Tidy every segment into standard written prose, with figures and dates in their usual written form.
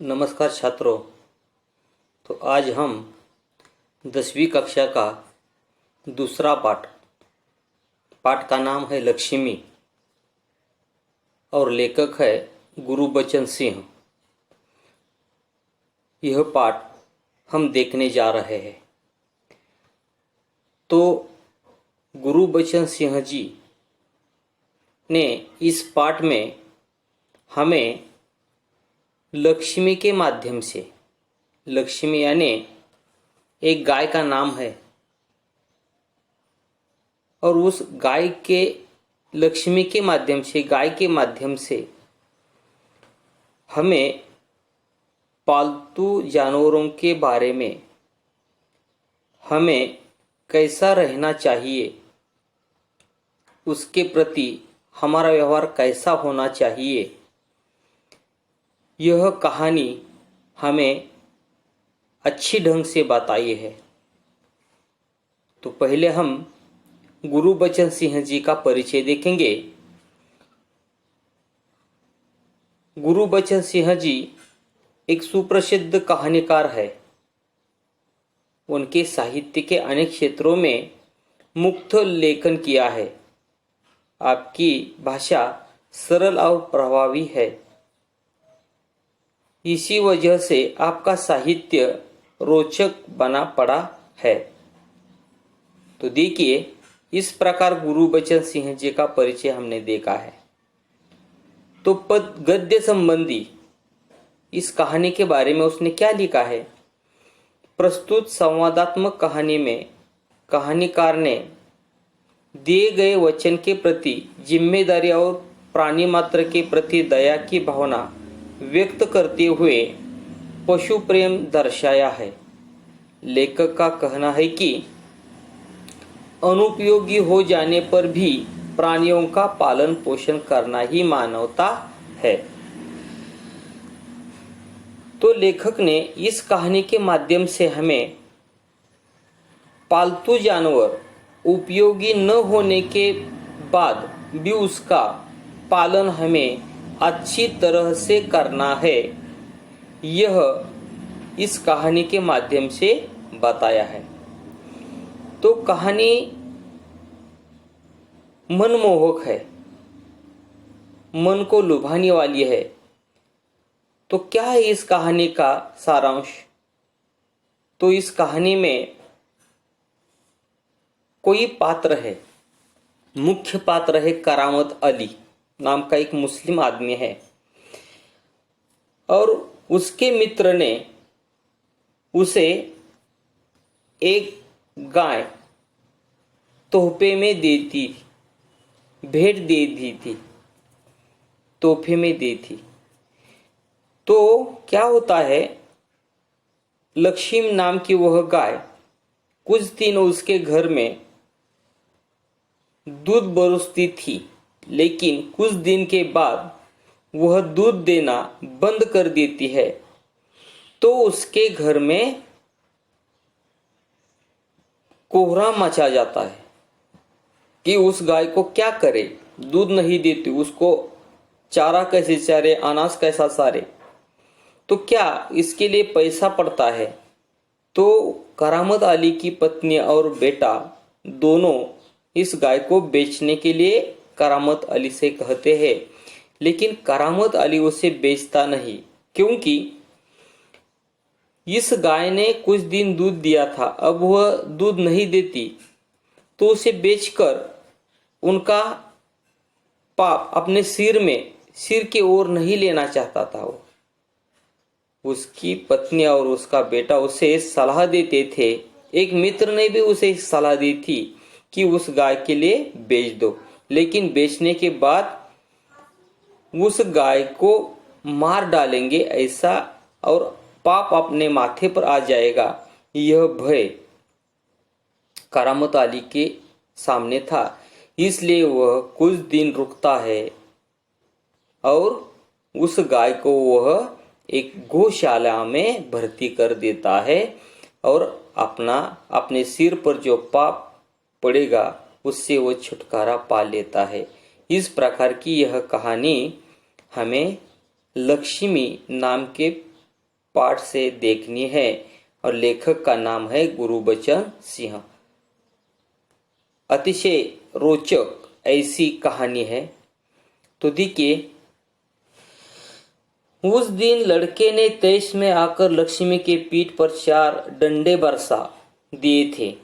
नमस्कार छात्रों। तो आज हम 10वीं कक्षा का दूसरा पाठ का नाम है लक्ष्मी और लेखक है गुरबचन सिंह। यह पाठ हम देखने जा रहे हैं। तो गुरबचन सिंह जी ने इस पाठ में हमें लक्ष्मी के माध्यम से, लक्ष्मी यानी एक गाय का नाम है, और उस गाय के लक्ष्मी के माध्यम से, गाय के माध्यम से हमें पालतू जानवरों के बारे में, हमें कैसा रहना चाहिए, उसके प्रति हमारा व्यवहार कैसा होना चाहिए, यह कहानी हमें अच्छी ढंग से बताई है। तो पहले हम गुरबचन सिंह जी का परिचय देखेंगे। गुरबचन सिंह जी एक सुप्रसिद्ध कहानीकार है। उनके साहित्य के अनेक क्षेत्रों में मुक्त लेखन किया है। आपकी भाषा सरल और प्रभावी है। इसी वजह से आपका साहित्य रोचक बना पड़ा है। तो देखिए, इस प्रकार गुरबचन सिंह जी का परिचय हमने देखा है। तो पद गद्य संबंधी इस कहानी के बारे में उसने क्या लिखा है? प्रस्तुत संवादात्मक कहानी में कहानीकार ने दिए गए वचन के प्रति जिम्मेदारी और प्राणी मात्र के प्रति दया की भावना व्यक्त करते हुए पशु प्रेम दर्शाया है। लेखक का कहना है कि अनुपयोगी हो जाने पर भी प्राणियों का पालन पोषण करना ही मानवता है। तो लेखक ने इस कहानी के माध्यम से हमें पालतू जानवर उपयोगी न होने के बाद भी उसका पालन हमें अच्छी तरह से करना है, यह इस कहानी के माध्यम से बताया है। तो कहानी मनमोहक है, मन को लुभाने वाली है। तो क्या है इस कहानी का सारांश? तो इस कहानी में कोई पात्र है, मुख्य पात्र है करामत अली नाम का एक मुस्लिम आदमी है, और उसके मित्र ने उसे एक गाय तोहफे में दी थी, भेंट दे दी थी, तोहफे में दी थी। तो क्या होता है, लक्ष्मी नाम की वह गाय कुछ दिन उसके घर में दूध बरसती थी, लेकिन कुछ दिन के बाद वह दूध देना बंद कर देती है। तो उसके घर में कोहराम मचा जाता है कि उस गाय को क्या करे, दूध नहीं देती, उसको चारा कैसे चारे, अनाज कैसा सारे। तो क्या इसके लिए पैसा पड़ता है। तो करामत अली की पत्नी और बेटा दोनों इस गाय को बेचने के लिए करामत अली से कहते हैं, लेकिन करामत अली उसे बेचता नहीं, क्योंकि इस गाय ने कुछ दिन दूध दिया था, अब वह दूध नहीं देती। तो उसे बेचकर उनका पाप अपने सिर के ओर नहीं लेना चाहता था। वो उसकी पत्नी और उसका बेटा उसे सलाह देते थे। एक मित्र ने भी उसे सलाह दी थी कि उस गाय के लिए बेच दो, लेकिन बेचने के बाद उस गाय को मार डालेंगे ऐसा, और पाप अपने माथे पर आ जाएगा, यह भय करामत अली के सामने था। इसलिए वह कुछ दिन रुकता है और उस गाय को वह एक गौशाला में भर्ती कर देता है, और अपने सिर पर जो पाप पड़ेगा उससे वो छुटकारा पा लेता है। इस प्रकार की यह कहानी हमें लक्ष्मी नाम के पाठ से देखनी है और लेखक का नाम है गुरबचन सिंह। अतिशय रोचक ऐसी कहानी है। तो देखिए, उस दिन लड़के ने तेईस में आकर लक्ष्मी के पीठ पर 4 डंडे बरसा दिए थे।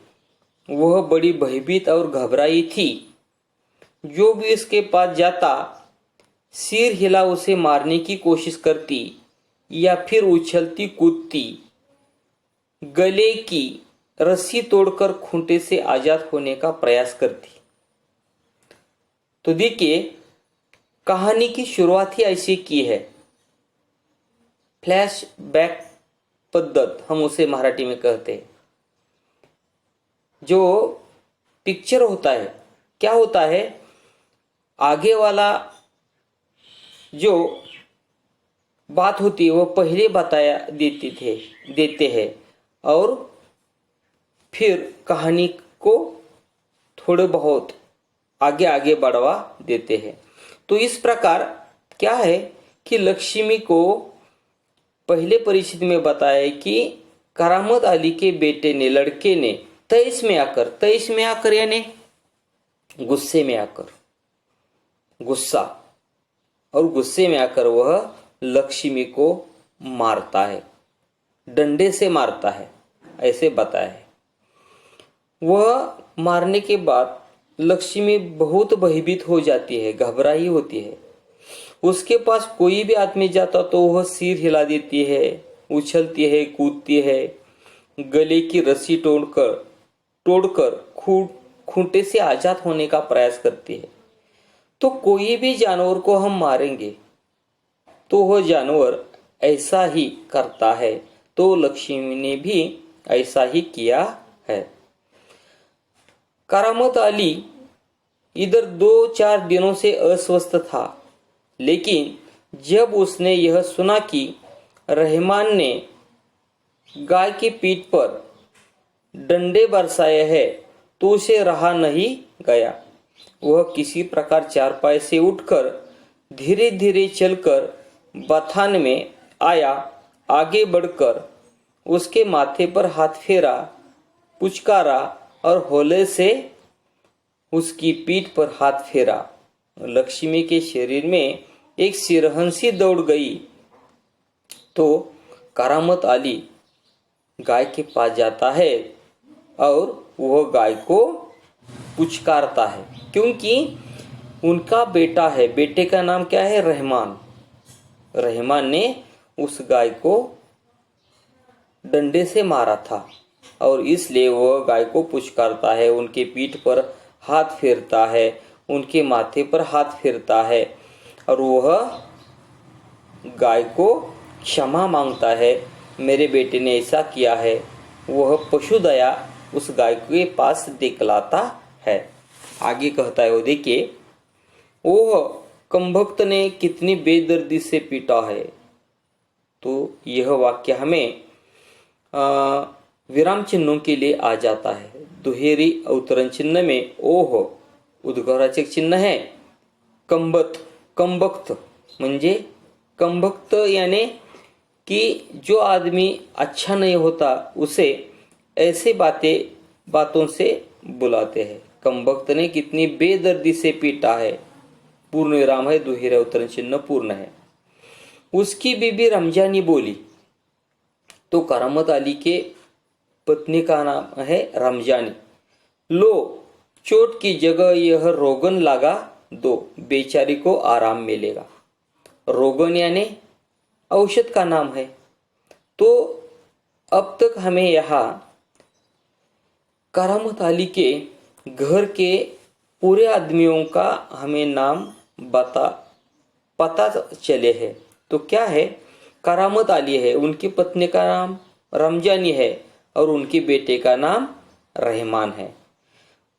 वह बड़ी भयभीत और घबराई थी। जो भी उसके पास जाता, सिर हिला उसे मारने की कोशिश करती या फिर उछलती कूदती, गले की रस्सी तोड़कर खूंटे से आजाद होने का प्रयास करती। तो देखिए, कहानी की शुरुआत ही ऐसी की है। फ्लैशबैक पद्धत हम उसे मराठी में कहते हैं। जो पिक्चर होता है, क्या होता है, आगे वाला जो बात होती है वो पहले बताया देते हैं और फिर कहानी को थोड़े बहुत आगे आगे बढ़वा देते हैं। तो इस प्रकार क्या है कि लक्ष्मी को पहले परिचित में बताया कि करामत अली के बेटे ने, लड़के ने 23 में आकर यानी गुस्से में आकर, गुस्सा और गुस्से में आकर वह लक्ष्मी को मारता है, डंडे से मारता है, ऐसे बताया है। वह मारने के बाद लक्ष्मी बहुत भयभीत हो जाती है, घबराई होती है। उसके पास कोई भी आदमी जाता तो वह सिर हिला देती है, उछलती है, कूदती है, गले की रस्सी तोड़कर खूंटे से आजाद होने का प्रयास करती है। तो कोई भी जानवर को हम मारेंगे तो वह जानवर ऐसा ही करता है। तो लक्ष्मी ने भी ऐसा ही किया है। करामत अली इधर 2-4 दिनों से अस्वस्थ था, लेकिन जब उसने यह सुना कि रहमान ने गाय की पीठ पर डंडे बरसाए हैं तो उसे रहा नहीं गया। वह किसी प्रकार चारपाई से उठकर धीरे धीरे चलकर बथान में आया। आगे बढ़कर उसके माथे पर हाथ फेरा, पुचकारा और होले से उसकी पीठ पर हाथ फेरा। लक्ष्मी के शरीर में एक सिरहंसी दौड़ गई। तो करामत अली गाय के पास जाता है और वह गाय को पुचकारता है, क्योंकि उनका बेटा है। बेटे का नाम क्या है? रहमान। रहमान ने उस गाय को डंडे से मारा था और इसलिए वह गाय को पुचकारता है, उनके पीठ पर हाथ फेरता है, उनके माथे पर हाथ फेरता है और वह गाय को क्षमा मांगता है। मेरे बेटे ने ऐसा किया है। वह पशु दया उस गाय के पास दिखलाता है। आगे कहता है वो, देखिए, ओह कमभक्त ने कितनी बेदर्दी से पीटा है। तो यह वाक्य हमें विराम चिन्हों के लिए आ जाता है। दुहेरी अवतरण चिन्ह में ओह उद्गाराचे चिन्ह है, कमभक्त म्हणजे कमभक्त यानी कि जो आदमी अच्छा नहीं होता उसे ऐसे बातों से बुलाते हैं। कमभक्त ने कितनी बेदर्दी से पीटा है, पूर्ण विराम है, दुहेरे अवतरण चिन्ह पूर्ण है। उसकी बीबी रमजानी बोली। तो करामत अली के पत्नी का नाम है रमजानी। लो, चोट की जगह यह रोगन लगा दो, बेचारी को आराम मिलेगा। रोगन यानी औषध का नाम है। तो अब तक हमें यहाँ करामत अली के घर के पूरे आदमियों का हमें नाम पता चले है। तो क्या है? करामत अली है, उनकी पत्नी का नाम रमजानी है और उनके बेटे का नाम रहमान है।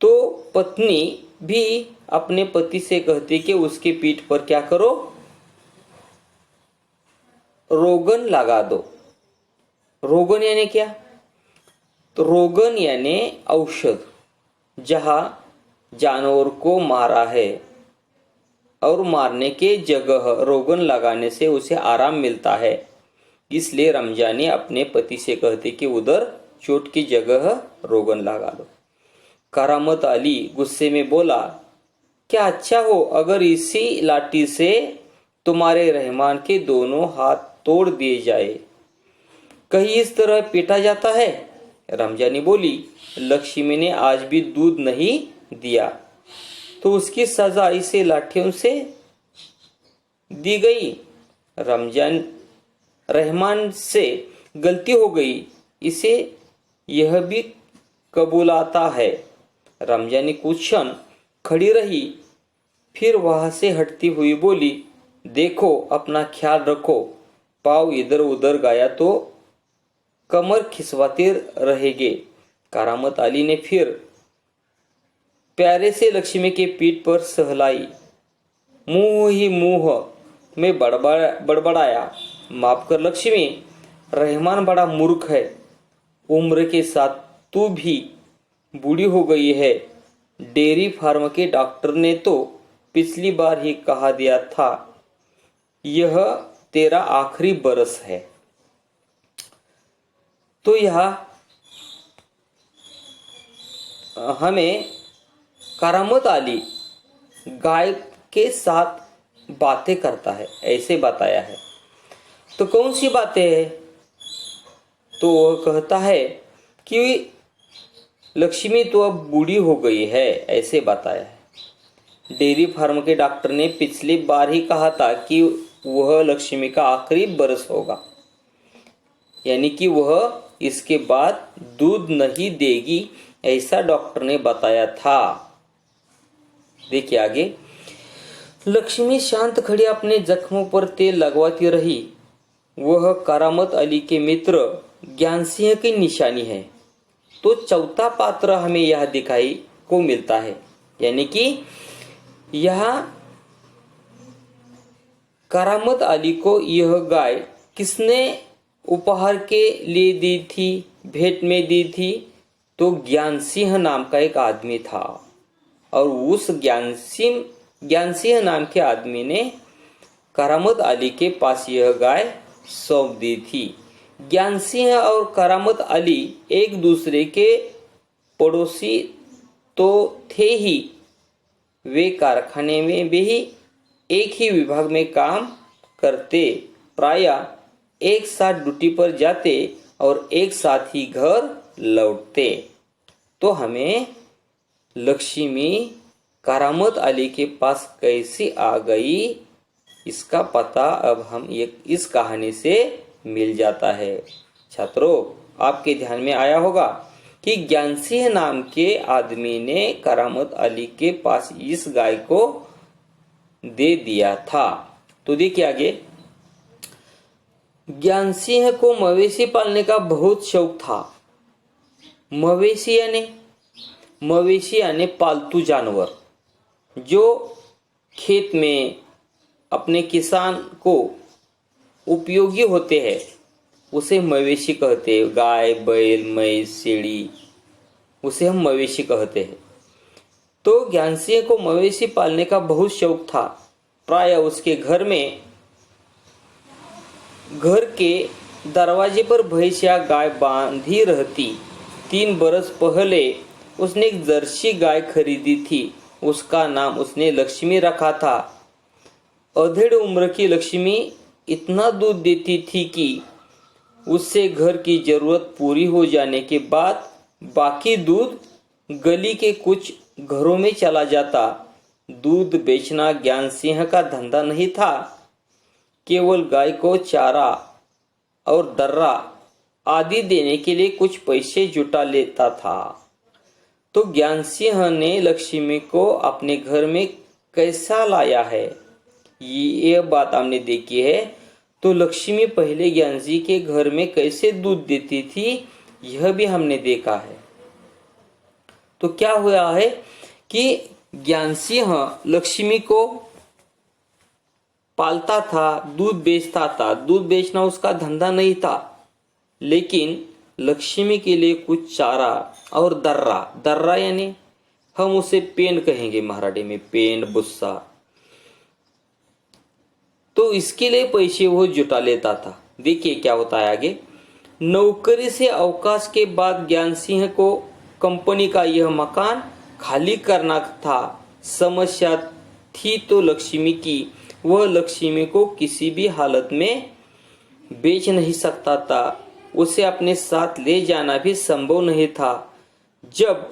तो पत्नी भी अपने पति से कहती कि उसके पीठ पर क्या करो? रोगन लगा दो। रोगन यानी क्या? तो रोगन यानी औषध। जहां जानवर को मारा है और मारने के जगह रोगन लगाने से उसे आराम मिलता है। इसलिए रमजानी अपने पति से कहते कि उधर चोट की जगह रोगन लगा दो। करामत अली गुस्से में बोला, क्या अच्छा हो अगर इसी लाठी से तुम्हारे रहमान के दोनों हाथ तोड़ दिए जाए, कहीं इस तरह पीटा जाता है। रमजानी बोली, लक्ष्मी ने आज भी दूध नहीं दिया तो उसकी सजा इसे लाठियों से दी गई। रहमान से गलती हो गई, इसे यह भी कबूलाता है। रमजानी कुछ क्षण खड़ी रही, फिर वहां से हटती हुई बोली, देखो अपना ख्याल रखो, पाँव इधर उधर गया तो कमर खिसवाते रहेगे। करामत अली ने फिर प्यारे से लक्ष्मी के पीठ पर सहलाई। मुंह ही मुंह में बड़बड़ाया, माफ कर लक्ष्मी, रहमान बड़ा मूर्ख है। उम्र के साथ तू भी बूढ़ी हो गई है। डेयरी फार्म के डॉक्टर ने तो पिछली बार ही कहा दिया था, यह तेरा आखिरी बरस है। तो यह हमें करामत अली गाय के साथ बातें करता है ऐसे बताया है। तो कौन सी बातें हैं? तो वह कहता है कि लक्ष्मी तो अब बूढ़ी हो गई है ऐसे बताया है। डेयरी फार्म के डॉक्टर ने पिछली बार ही कहा था कि वह लक्ष्मी का आखिरी बरस होगा, यानी कि वह इसके बाद दूध नहीं देगी ऐसा डॉक्टर ने बताया था। देखिए आगे, लक्ष्मी शांत खड़ी अपने जख्मों पर तेल लगवाती रही। वह करामत अली के मित्र ज्ञान सिंह की निशानी है। तो चौथा पात्र हमें यह दिखाई को मिलता है, यानी कि यह करामत अली को यह गाय किसने उपहार के लिए दी थी, भेंट में दी थी? तो ज्ञान सिंह नाम का एक आदमी था और उस ज्ञान सिंह नाम के आदमी ने करामत अली के पास यह गाय सौंप दी थी। ज्ञान सिंह और करामत अली एक दूसरे के पड़ोसी तो थे ही, वे कारखाने में भी एक ही विभाग में काम करते, प्रायः एक साथ ड्यूटी पर जाते और एक साथ ही घर लौटते। तो हमें लक्ष्मी करामत अली के पास कैसे आ गई इसका पता अब हम इस कहानी से मिल जाता है। छात्रों, आपके ध्यान में आया होगा कि ज्ञान सिंह नाम के आदमी ने करामत अली के पास इस गाय को दे दिया था। तो देखिए आगे, ज्ञान सिंह को मवेशी पालने का बहुत शौक था। मवेशी यानी पालतू जानवर जो खेत में अपने किसान को उपयोगी होते हैं उसे मवेशी कहते हैं। गाय, बैल, मैंस, शेड़ी, उसे हम मवेशी कहते हैं। तो ज्ञान सिंह को मवेशी पालने का बहुत शौक था। प्रायः उसके घर के दरवाजे पर भैंस या गाय बांधी रहती। 3 बरस पहले उसने एक जर्सी गाय खरीदी थी। उसका नाम उसने लक्ष्मी रखा था। अधेड़ उम्र की लक्ष्मी इतना दूध देती थी कि उससे घर की जरूरत पूरी हो जाने के बाद बाकी दूध गली के कुछ घरों में चला जाता। दूध बेचना ज्ञान सिंह का धंधा नहीं था, केवल गाय को चारा और दर्रा आदि देने के लिए कुछ पैसे जुटा लेता था। तो ज्ञान सिंह ने लक्ष्मी को अपने घर में कैसा लाया है ये बात हमने देखी है। तो लक्ष्मी पहले ज्ञान सिंह के घर में कैसे दूध देती थी यह भी हमने देखा है। तो क्या हुआ है कि ज्ञान सिंह लक्ष्मी को पालता था, दूध बेचता था। दूध बेचना उसका धंधा नहीं था, लेकिन लक्ष्मी के लिए कुछ चारा और दर्रा यानी हम उसे पेन कहेंगे मराठी में, पेन, भुस्सा, तो इसके लिए पैसे वो जुटा लेता था। देखिए क्या होता है आगे। नौकरी से अवकाश के बाद ज्ञान सिंह को कंपनी का यह मकान खाली करना था। समस्या थी तो लक्ष्मी की। वह लक्ष्मी को किसी भी हालत में बेच नहीं सकता था। उसे अपने साथ ले जाना भी संभव नहीं था। जब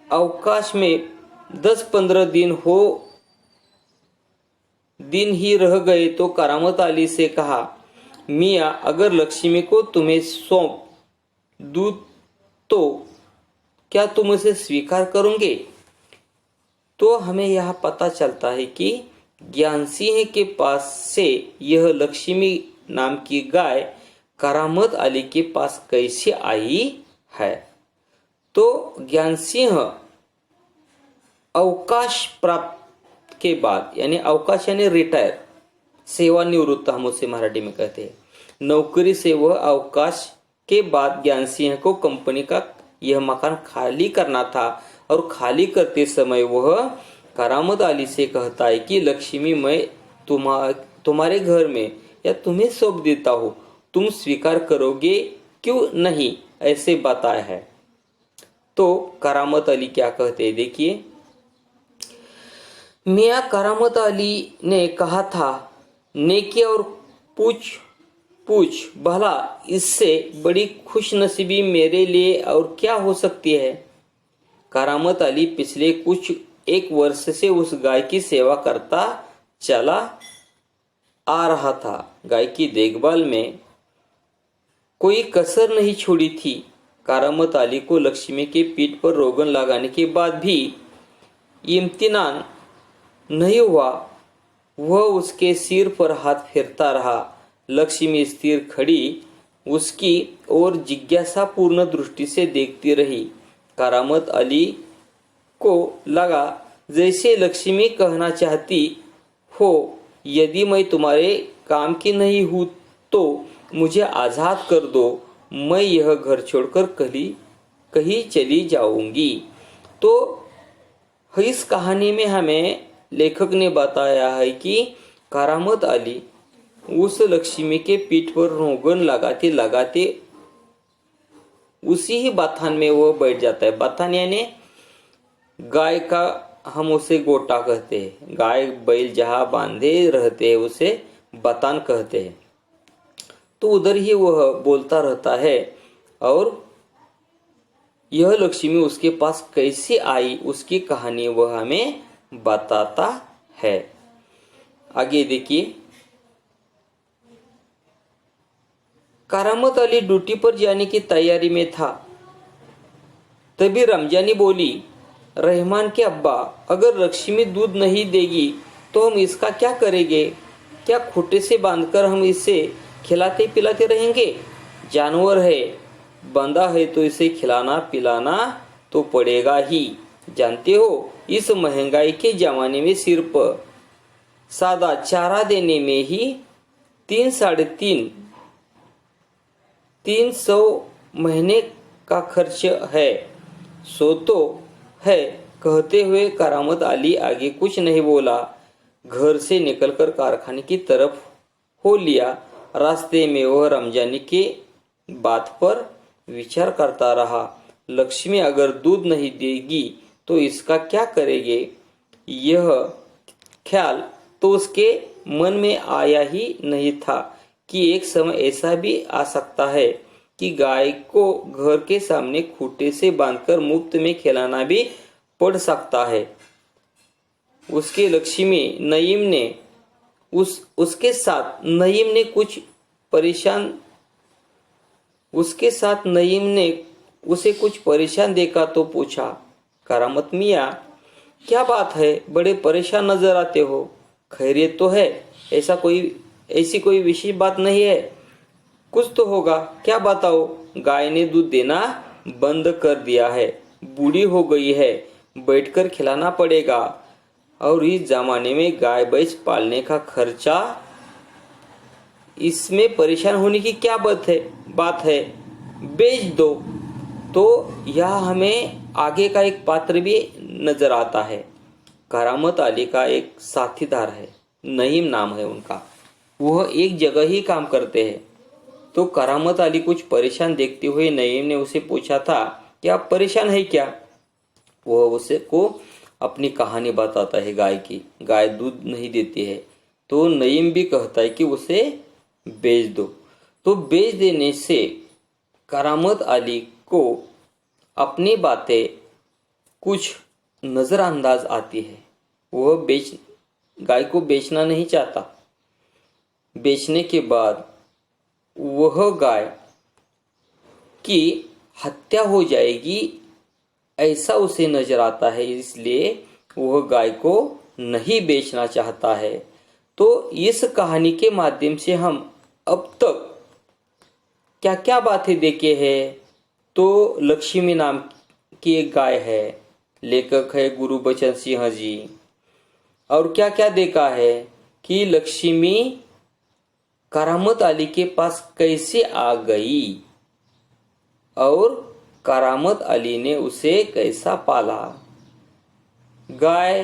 अवकाश में 10-15 दिन ही रह गए तो करामत अली से कहा, मियाँ अगर लक्ष्मी को तुम्हें सौंप दूं तो क्या तुम उसे स्वीकार करोगे? तो हमें यह पता चलता है कि ज्ञान सिंह के पास से यह लक्ष्मी नाम की गाय करामत अली के पास कैसे आई है। तो ज्ञान सिंह अवकाश प्राप्त के बाद, यानी अवकाश यानी रिटायर, सेवानिवृत्त हम उसे मराठी में कहते हैं, नौकरी से वह अवकाश के बाद ज्ञान सिंह को कंपनी का यह मकान खाली करना था और खाली करते समय वह करामत अली से कहता है कि लक्ष्मी मैं तुम्हारे घर में या तुम्हें सौंप देता हूँ, तुम स्वीकार करोगे क्यों नहीं, ऐसे बताया है। तो करामत अली क्या कहते हैं देखिए। मियाँ करामत अली ने कहा था, नेकी और पूछ भला इससे बड़ी खुशनसीबी मेरे लिए और क्या हो सकती है। करामत अली पिछले एक वर्ष से उस गाय की सेवा करता चला आ रहा था। गाय की देखभाल में कोई कसर नहीं छोड़ी थी। करामत अली को लक्ष्मी के पीठ पर रोगन लगाने के बाद भी इम्तिनान नहीं हुआ। वह उसके सिर पर हाथ फेरता रहा। लक्ष्मी स्थिर खड़ी उसकी ओर जिज्ञासापूर्ण दृष्टि से देखती रही। करामत अली को लगा जैसे लक्ष्मी कहना चाहती हो, यदि मैं तुम्हारे काम की नहीं हूं तो मुझे आजाद कर दो, मैं यह घर छोड़कर कहीं चली जाऊंगी। तो इस कहानी में हमें लेखक ने बताया है कि करामत अली उस लक्ष्मी के पीठ पर रोगन लगाते लगाते उसी ही बथान में वो बैठ जाता है। बथान यानी गाय का हम उसे गोटा कहते हैं। गाय बैल जहाँ बांधे रहते हैं उसे बथान कहते हैं। तो उधर ही वह बोलता रहता है और यह लक्ष्मी उसके पास कैसे आई उसकी कहानी वह हमें बताता है। आगे देखिए। करामत अली ड्यूटी पर जाने की तैयारी में था। तभी रमजानी बोली, रहमान के अब्बा अगर लक्ष्मी दूध नहीं देगी तो हम इसका क्या करेंगे? क्या खूंटे से बांधकर हम इसे खिलाते पिलाते रहेंगे? जानवर है, बंधा है तो इसे खिलाना पिलाना तो पड़ेगा ही। जानते हो इस महंगाई के जमाने में सिर्फ सादा चारा देने में ही 300 महीने का खर्च है। सो तो है। कहते हुए करामत अली आगे कुछ नहीं बोला। घर से निकलकर कारखाने की तरफ हो लिया। रास्ते में वह रमजानी के बात पर विचार करता रहा। लक्ष्मी अगर दूध नहीं देगी तो इसका क्या करेंगे? यह ख्याल तो उसके मन में आया ही नहीं था कि एक समय ऐसा भी आ सकता है कि गाय को घर के सामने खूंटे से बांधकर मुफ्त में खिलाना भी पड़ सकता है। उसके लक्ष्मी नईम ने उसके साथ नईम ने उसे कुछ परेशान देखा तो पूछा, करामत मियाँ क्या बात है, बड़े परेशान नजर आते हो? खैरियत तो है? ऐसी कोई विशेष बात नहीं है? कुछ तो होगा, क्या बताओ? गाय ने दूध देना बंद कर दिया है, बूढ़ी हो गई है, बैठकर खिलाना पड़ेगा। और इस जमाने में गाय भैंस पालने का खर्चा, इसमें परेशान होने की क्या बात है? बेच दो। तो यह हमें आगे का एक पात्र भी नजर आता है। करामत अली का एक साथीदार है, नईम नाम है उनका। वह एक जगह ही काम करते हैं। तो करामत अली कुछ परेशान देखते हुए नईम ने उसे पूछा था कि आप परेशान है क्या। वह उसे को अपनी कहानी बताता है गाय की। गाय दूध नहीं देती है तो नईम भी कहता है कि उसे बेच दो। तो बेच देने से करामत अली को अपनी बातें कुछ नज़रअंदाज आती है। वह गाय को बेचना नहीं चाहता। बेचने के बाद वह गाय की हत्या हो जाएगी ऐसा उसे नजर आता है, इसलिए वह गाय को नहीं बेचना चाहता है। तो इस कहानी के माध्यम से हम अब तक क्या क्या बातें देखे हैं। तो लक्ष्मी नाम की एक गाय है, लेखक है गुरुबचन सिंह जी। और क्या क्या देखा है कि लक्ष्मी करामत अली के पास कैसे आ गई और करामत अली ने उसे कैसा पाला। गाय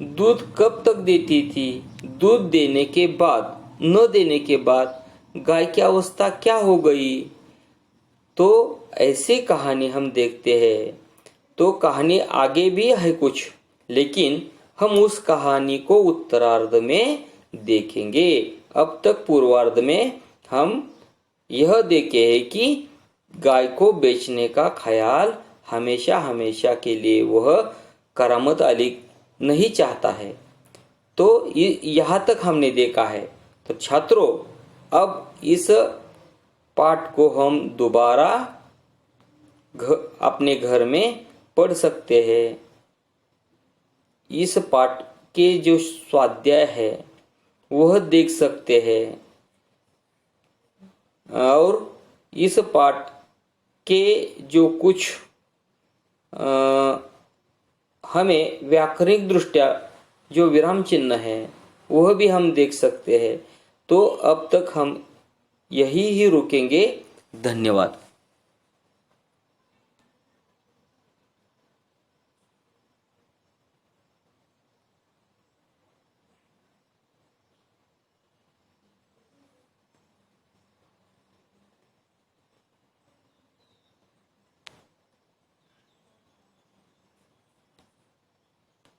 दूध कब तक देती थी, दूध देने के बाद न देने के बाद गाय की अवस्था क्या हो गई। तो ऐसी कहानी हम देखते हैं। तो कहानी आगे भी है कुछ, लेकिन हम उस कहानी को उत्तरार्ध में देखेंगे। अब तक पूर्वार्ध में हम यह देखे हैं कि गाय को बेचने का ख्याल हमेशा हमेशा के लिए वह करामत अली नहीं चाहता है। तो यहाँ तक हमने देखा है। तो छात्रों, अब इस पाठ को हम दोबारा अपने घर में पढ़ सकते हैं। इस पाठ के जो स्वाध्याय है वह देख सकते हैं और इस पाठ के जो कुछ हमें व्याकरणिक दृष्टया जो विराम चिन्ह है वह भी हम देख सकते हैं। तो अब तक हम यही ही रुकेंगे। धन्यवाद।